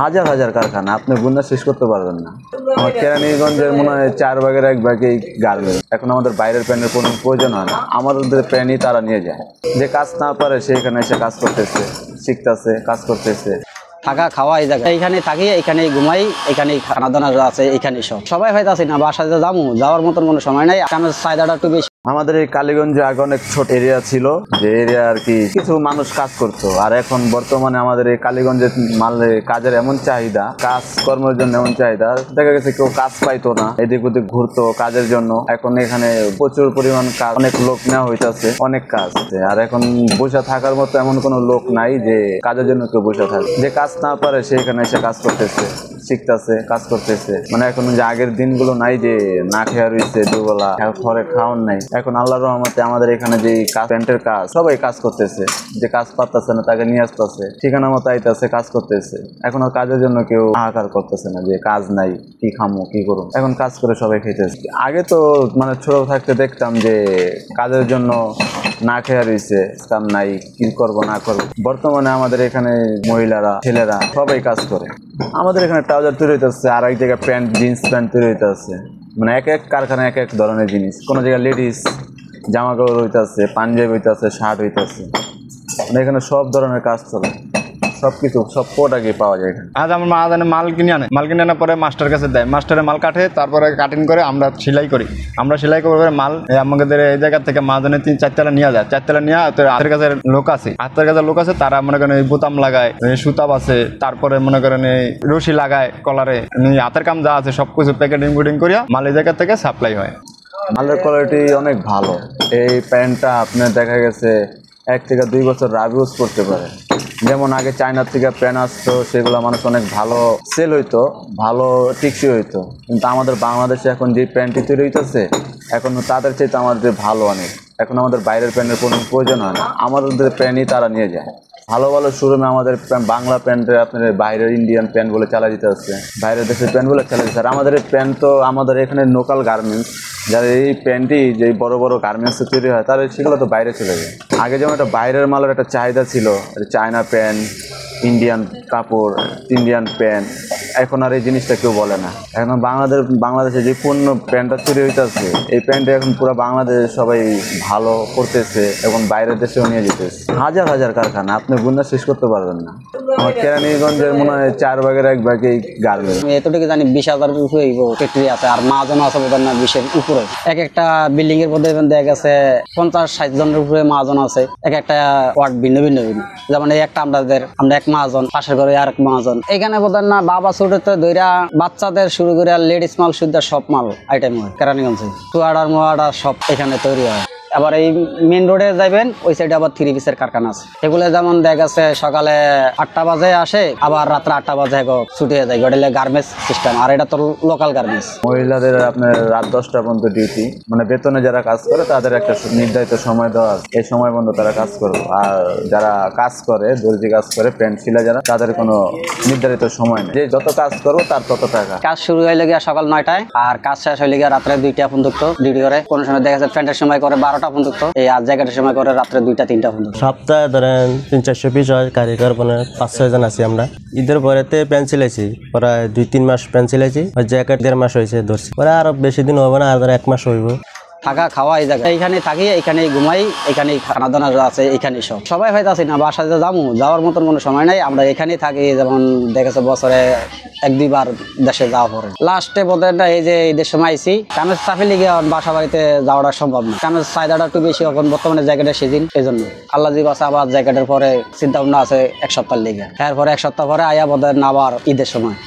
হাজার হাজার কারখানা, আপনি গুণা শেষ করতে পারবেন না। আমার কেরানীগঞ্জের মনে হয় 4 ভাগের 1 ভাগই গার্মেন্টস। এখন আমাদের বাইরের প্যানের কোনো প্রয়োজন হয় না, আমাদের প্যানই তারা নিয়ে যায়। যে কাজ না পারে সেখানে এসে কাজ করতেছে, শিখতেছে, কাজ করতেছে। থাকা খাওয়া এই জায়গায়, এইখানে থাকি, এইখানেই ঘুমাই, এইখানেই খানা দানা আছে, এইখানেই সবাই হয়তো আছি না, বাসায় যাওয়ার মতন কোনো সময় নাই। কামের চাহিদাটা একটু বেশি। আমাদের এই কালীগঞ্জে আগে অনেক ছোট এরিয়া ছিল, যে এরিয়া আর কি কিছু মানুষ কাজ করতো। আর এখন বর্তমানে আমাদের এই কালীগঞ্জের কাজের এমন চাহিদা, কাজ কর্মের জন্য এমন চাহিদা, দেখা গেছে কেউ কাজ পাইতো না, এদিক ওদিক ঘুরতো কাজের জন্য। এখন এখানে প্রচুর পরিমাণ কাজ, অনেক লোক নেওয়া হইতেছে, অনেক কাজ। আর এখন বসে থাকার মতো এমন কোনো লোক নাই যে কাজের জন্য কেউ বসে থাকে। যে কাজ না পারে সে এখানে এসে কাজ করতেছে, শিখতেছে, কাজ করতেছে। মানে এখন যে আগের দিনগুলো নাই যে না খেয়া রয়েছে দুবেলা, ঘরে খাওয়ান নাই। এখন আল্লাহর রহমতে আমাদের এখানে যে পেন্টের কাজ, সবাই কাজ করতেছে। যে কাজ পারতেছে না তাকে নিয়ে আসতেছে, ঠিকানা মতো আইতেছে, কাজ করতেছে। এখন আর কাজের জন্য কেউ হাহাকার করতেছে না যে কাজ নাই, কি খামো, কি করুন। এখন কাজ করে সবাই খেতেছে। আগে তো মানে ছোট থাকতে দেখতাম যে কাজের জন্য না খেয়া রয়েছে, কাম নাই, কি করবো না করবো। বর্তমানে আমাদের এখানে মহিলারা, ছেলেরা সবাই কাজ করে। আমাদের এখানে ট্রাউজার তৈরি হইতেছে, আর এক জায়গায় প্যান্ট, জিন্স প্যান্ট তৈরি হইতেছে। মানে এক এক কারখানা এক এক ধরনের জিনিস। কোনো জায়গায় লেডিস জামা কাপড় হইতেছে, পাঞ্জাবি হইতেছে, শার্ট হইতেছে। মানে এখানে সব ধরনের কাজ চলে, সবকিছু, সব প্রোডাক্টই পাওয়া যায় এখানে। আজ আমার মা জানে মাল কিনে আনার পরে মাস্টার কাছে দেয়, মাস্টারে মাল কাটে, তারপরে কাটিং করে আমরা সেলাই করি। আমরা সেলাই করে মাল আমাদের এই জায়গা থেকে মা জানে 3-4 তলা নিয়ে যায়। 4 তলা নিয়ে হাতের কাছে লোক আছে, তারা মনে করেন এই বোতাম লাগায়, সুতাব আছে, তারপরে মনে করেন এই রশি লাগায় কলারে, হাতের কাম যা আছে সবকিছু প্যাকেটিং বুটিং করিয়া মাল এই জায়গা থেকে সাপ্লাই হয়। মালের কোয়ালিটি অনেক ভালো। এই প্যান্টটা আপনার দেখা গেছে 1 থেকে 2 বছর ইউজ করতে পারে। যেমন আগে চায়নার থেকে প্যান্ট আসতো, সেগুলো মানুষ অনেক ভালো সেল হইতো, ভালো টিকসই হইতো। কিন্তু আমাদের বাংলাদেশে এখন যে প্যান্টটি তৈরি হইতেছে, এখন তাদের চাইতে আমাদের ভালো অনেক। এখন আমাদের বাইরের প্যান্টের কোনো প্রয়োজন হয় না, আমাদের প্যান্টই তারা নিয়ে যায়। ভালো ভালো শোরুমে আমাদের বাংলা প্যান্টে আপনার বাইরের ইন্ডিয়ান প্যান্ট বলে চালা দিতে হচ্ছে, বাইরের দেশের প্যান্ট বলে চালা দিচ্ছে। আর আমাদের এই প্যান্ট তো আমাদের এখানে লোকাল গার্মেন্টস, যারা এই প্যান্টটি যে বড় বড় গার্মেন্টসে তৈরি হয়, তাহলে সেগুলো তো বাইরে চলে যায়। আগে যেমন একটা বাইরের মালের একটা চাহিদা ছিল, চায়না প্যান্ট, ইন্ডিয়ান কাপড়, ইন্ডিয়ান প্যান্ট, এখন আর এই জিনিসটা কেউ বলে না। এখন বাংলাদেশে যে পণ্য প্যান্টটা তৈরি হইতেছে, এই প্যান্টটা এখন পুরো বাংলাদেশে সবাই ভালো করতেছে এবং বাইরের দেশেও নিয়ে যেতেছে। হাজার হাজার কারখানা, আপনি গুণা শেষ করতে পারবেন না। আমার কেরানীগঞ্জের মনে হয় 4 ভাগের 1 ভাগই গার্মেন্টস। আমি এতটুকু জানি 20,000 উপরে ফ্যাক্টরি আছে, আর মাজন আছে বোধ না 20-এর উপরে। এক একটা বিল্ডিং এর মধ্যে দেখা গেছে 50-60 জনের উপরে মাজন আছে। এক একটা ওয়ার্ড ভিন্ন ভিন্ন। যেমন এই একটা আমরা এক মাজন, পাশের ঘরে আর এক মাজন। এখানে বোধ না বাবা ছোটতে ধইরা বাচ্চাদের শুরু করে লেডিস মাল সুদ্ধা সব মাল আইটেম হয় কেরানীগঞ্জে। টুয়াডার মোয়াডার সব এখানে তৈরি হয়। আবার এই মেন রোডে যাবেন, ওই সাইডে আবার 3 পিসের কারখানা আছে। এগুলো যেমন দেখা গেছে সকালে 8টা বাজে আসে, আবার রাত্রে 8টা বাজে ছুটি হয়ে যায়। ওটা গার্মেন্টস সিস্টেম, আর এটা তো লোকাল গার্মেন্টস। মহিলাদের আপনার রাত 10টা পর্যন্ত ডিউটি, মানে বেতনে যারা কাজ করে তাদের একটা নির্ধারিত সময় দেওয়া আছে, এই সময় পর্যন্ত তারা কাজ করবে। আর যারা কাজ করে, দর্জি কাজ করে, প্যান্ট সিলা যারা, তাদের কোনো নির্ধারিত সময় নেই, যে যত কাজ করবো তার তত টাকা। কাজ শুরু হয়ে গিয়ে সকাল 9টায়, আর কাজ শেষ হয়ে গিয়ে রাত্রে 2টা পর্যন্ত ডিউটি করে। কোনো সময় দেখা যাচ্ছে প্যান্টের সময় করে 12টা পর্যন্ত, এই আর জ্যাকেটের সময় করে রাত্রে 2টা-3টা পর্যন্ত। সপ্তাহে ধরেন 300-400 পিস হয় কারিগর, মানে 5-6 জন আছি আমরা। ঈদের পরেতে প্যান্ট সিলাইছি, প্রায় 2-3 মাস প্যান্ট সিলাইছি। জ্যাকেট 1.5 মাস হয়েছে ধরছি, পরে আরো বেশি দিন হবে না, আর 1 মাস হইব। থাকা খাওয়া এই জায়গায়, এইখানে থাকি, এইখানেই ঘুমাই, এইখানেই খানা দানা আছে, এইখানেই সবাই হয়তো আছি না, বাসায় যাওয়ার মতন কোনো সময় নাই। আমরা এখানেই থাকি। যেমন দেখেছে বছরে 1-2 বার দেশে যাওয়া পরে। লাস্টে বোধহয় এই যে ঈদের সময় আইসি, কামের চাপে লিগে বাসা বাড়িতে যাওয়াটা সম্ভব না। কামের চাহিদাটা একটু বেশি, এখন বর্তমানে জ্যাকেটের সিজন, এই জন্য আল্লাহ জি বাসা। আবার জ্যাকেটের পরে চিন্তা ভাবনা আছে 1 সপ্তাহ লিগে, এরপরে 1 সপ্তাহ পরে আয়া বোধহয় আবার ঈদের সময়।